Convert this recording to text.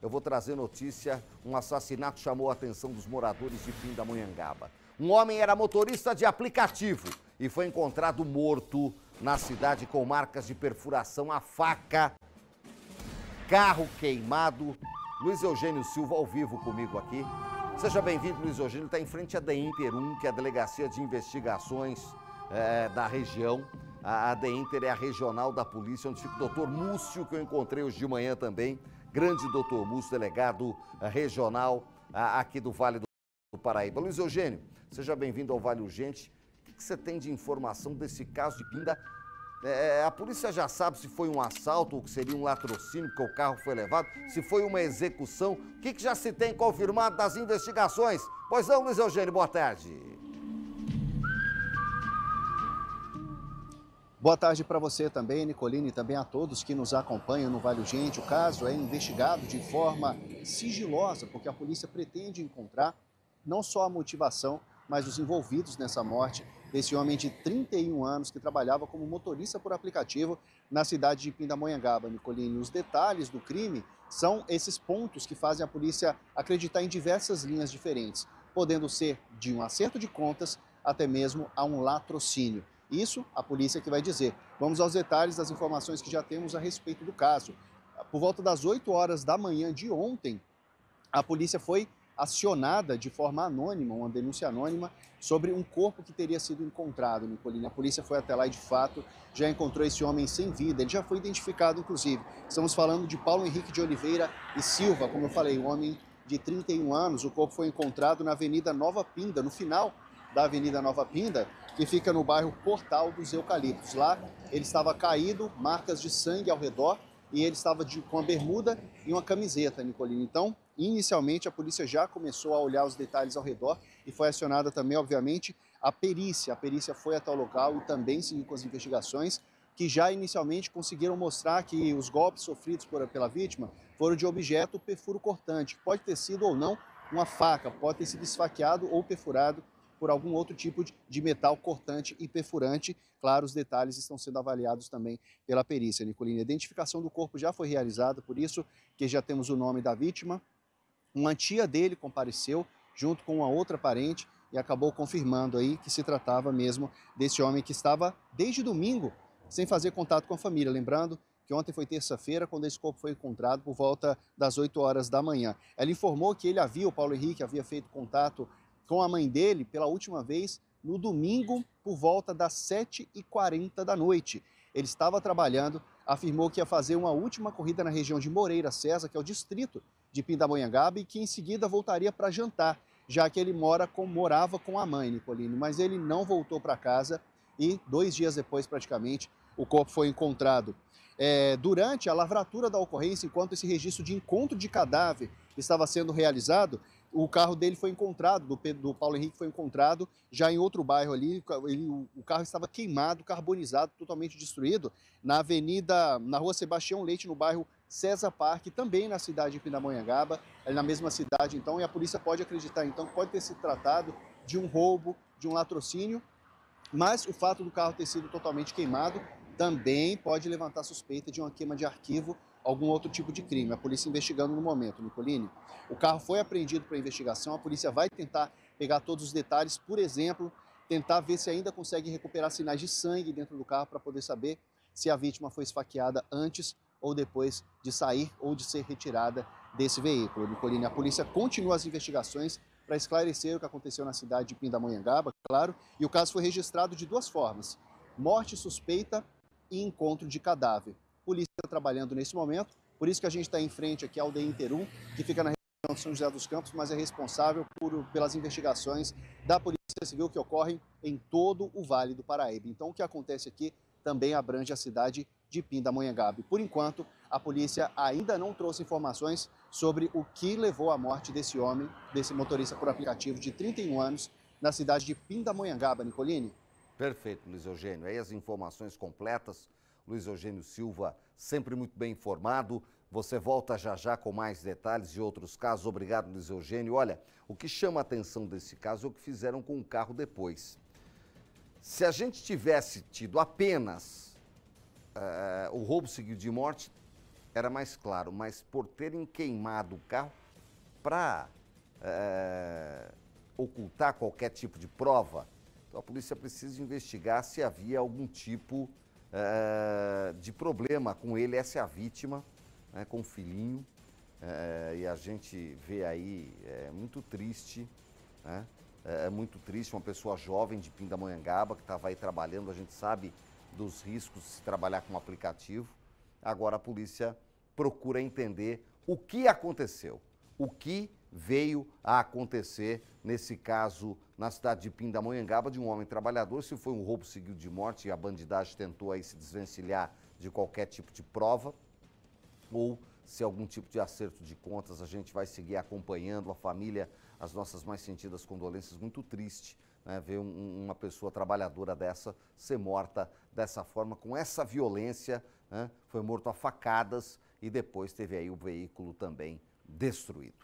eu vou trazer notícia. Um assassinato chamou a atenção dos moradores de Pindamonhangaba. Um homem era motorista de aplicativo e foi encontrado morto na cidade com marcas de perfuração a faca, carro queimado. Luiz Eugênio Silva ao vivo comigo aqui. Seja bem-vindo, Luiz Eugênio. Está em frente à DEINTER 1, que é a Delegacia de Investigações da região. A DEINTER é a regional da polícia, onde fica o doutor Múcio, que eu encontrei hoje de manhã também. Grande doutor Múcio, delegado regional aqui do Vale do Paraíba. Luiz Eugênio, seja bem-vindo ao Vale Urgente. O que você tem de informação desse caso de Pinda? A polícia já sabe se foi um assalto ou que seria um latrocínio, porque o carro foi levado, se foi uma execução. O que já se tem confirmado das investigações? Pois não, Luiz Eugênio, boa tarde. Boa tarde para você também, Nicolini, e também a todos que nos acompanham no Vale Urgente. O caso é investigado de forma sigilosa, porque a polícia pretende encontrar não só a motivação, mas os envolvidos nessa morte desse homem de 31 anos que trabalhava como motorista por aplicativo na cidade de Pindamonhangaba, Nicolini. Os detalhes do crime são esses pontos que fazem a polícia acreditar em diversas linhas diferentes, podendo ser de um acerto de contas até mesmo a um latrocínio. Isso a polícia que vai dizer. Vamos aos detalhes das informações que já temos a respeito do caso. Por volta das 8 horas da manhã de ontem, a polícia foi acionada de forma anônima, uma denúncia anônima, sobre um corpo que teria sido encontrado, Nicolini. A polícia foi até lá e, de fato, já encontrou esse homem sem vida. Ele já foi identificado, inclusive. Estamos falando de Paulo Henrique de Oliveira e Silva, como eu falei, um homem de 31 anos. O corpo foi encontrado na Avenida Nova Pinda, no final da Avenida Nova Pinda, que fica no bairro Portal dos Eucaliptos. Lá, ele estava caído, marcas de sangue ao redor, e ele estava com a bermuda e uma camiseta, Nicolini. Então, inicialmente, a polícia já começou a olhar os detalhes ao redor e foi acionada também, obviamente, a perícia. A perícia foi até o local e também seguiu com as investigações, que já inicialmente conseguiram mostrar que os golpes sofridos pela vítima foram de objeto perfuro cortante, que pode ter sido ou não uma faca, pode ter sido esfaqueado ou perfurado por algum outro tipo de metal cortante e perfurante. Claro, os detalhes estão sendo avaliados também pela perícia, Nicolini. A identificação do corpo já foi realizada, por isso que já temos o nome da vítima. Uma tia dele compareceu junto com uma outra parente e acabou confirmando aí que se tratava mesmo desse homem que estava desde domingo sem fazer contato com a família. Lembrando que ontem foi terça-feira, quando esse corpo foi encontrado por volta das 8 horas da manhã. Ela informou que o Paulo Henrique, havia feito contato com a mãe dele pela última vez no domingo por volta das 7h40 da noite. Ele estava trabalhando, afirmou que ia fazer uma última corrida na região de Moreira César, que é o distrito de Pindamonhangaba, e que em seguida voltaria para jantar, já que ele morava com a mãe, Nicolini. Mas ele não voltou para casa e 2 dias depois, praticamente, o corpo foi encontrado. Durante a lavratura da ocorrência, enquanto esse registro de encontro de cadáver estava sendo realizado, o carro dele foi encontrado, do Paulo Henrique foi encontrado já em outro bairro ali. O carro estava queimado, carbonizado, totalmente destruído, na rua Sebastião Leite, no bairro César Parque, também na cidade de Pindamonhangaba, na mesma cidade então, e a polícia pode acreditar então que pode ter se tratado de um roubo, de um latrocínio, mas o fato do carro ter sido totalmente queimado também pode levantar suspeita de uma queima de arquivo, algum outro tipo de crime. A polícia investigando no momento, Nicolini. O carro foi apreendido para investigação, a polícia vai tentar pegar todos os detalhes, por exemplo, tentar ver se ainda consegue recuperar sinais de sangue dentro do carro para poder saber se a vítima foi esfaqueada antes ou depois de sair ou de ser retirada desse veículo, Nicolini. A polícia continua as investigações para esclarecer o que aconteceu na cidade de Pindamonhangaba, claro, e o caso foi registrado de 2 formas: morte suspeita e encontro de cadáver. Polícia trabalhando nesse momento, por isso que a gente está em frente aqui ao DEINTER 1, que fica na região de São José dos Campos, mas é responsável pelas investigações da Polícia Civil que ocorrem em todo o Vale do Paraíba. Então, o que acontece aqui também abrange a cidade de Pindamonhangaba. Por enquanto, a polícia ainda não trouxe informações sobre o que levou à morte desse homem, desse motorista por aplicativo de 31 anos, na cidade de Pindamonhangaba, Nicolini. Perfeito, Luiz Eugênio. Aí as informações completas. Luiz Eugênio Silva, sempre muito bem informado. Você volta já já com mais detalhes de outros casos. Obrigado, Luiz Eugênio. Olha, o que chama a atenção desse caso é o que fizeram com o carro depois. Se a gente tivesse tido apenas o roubo seguido de morte, era mais claro, mas por terem queimado o carro para ocultar qualquer tipo de prova, então a polícia precisa investigar se havia algum tipo de problema com ele. Essa é a vítima, né, com o filhinho, e a gente vê aí, é muito triste, né? É muito triste, uma pessoa jovem de Pindamonhangaba que estava aí trabalhando, a gente sabe dos riscos de se trabalhar com um aplicativo. Agora a polícia procura entender o que aconteceu, o que veio a acontecer nesse caso na cidade de Pindamonhangaba, de um homem trabalhador. Se foi um roubo seguido de morte e a bandidagem tentou aí se desvencilhar de qualquer tipo de prova, ou se algum tipo de acerto de contas. A gente vai seguir acompanhando. A família, as nossas mais sentidas condolências. Muito triste, né, ver uma pessoa trabalhadora dessa ser morta dessa forma, com essa violência, né? Foi morto a facadas e depois teve aí o veículo também destruído.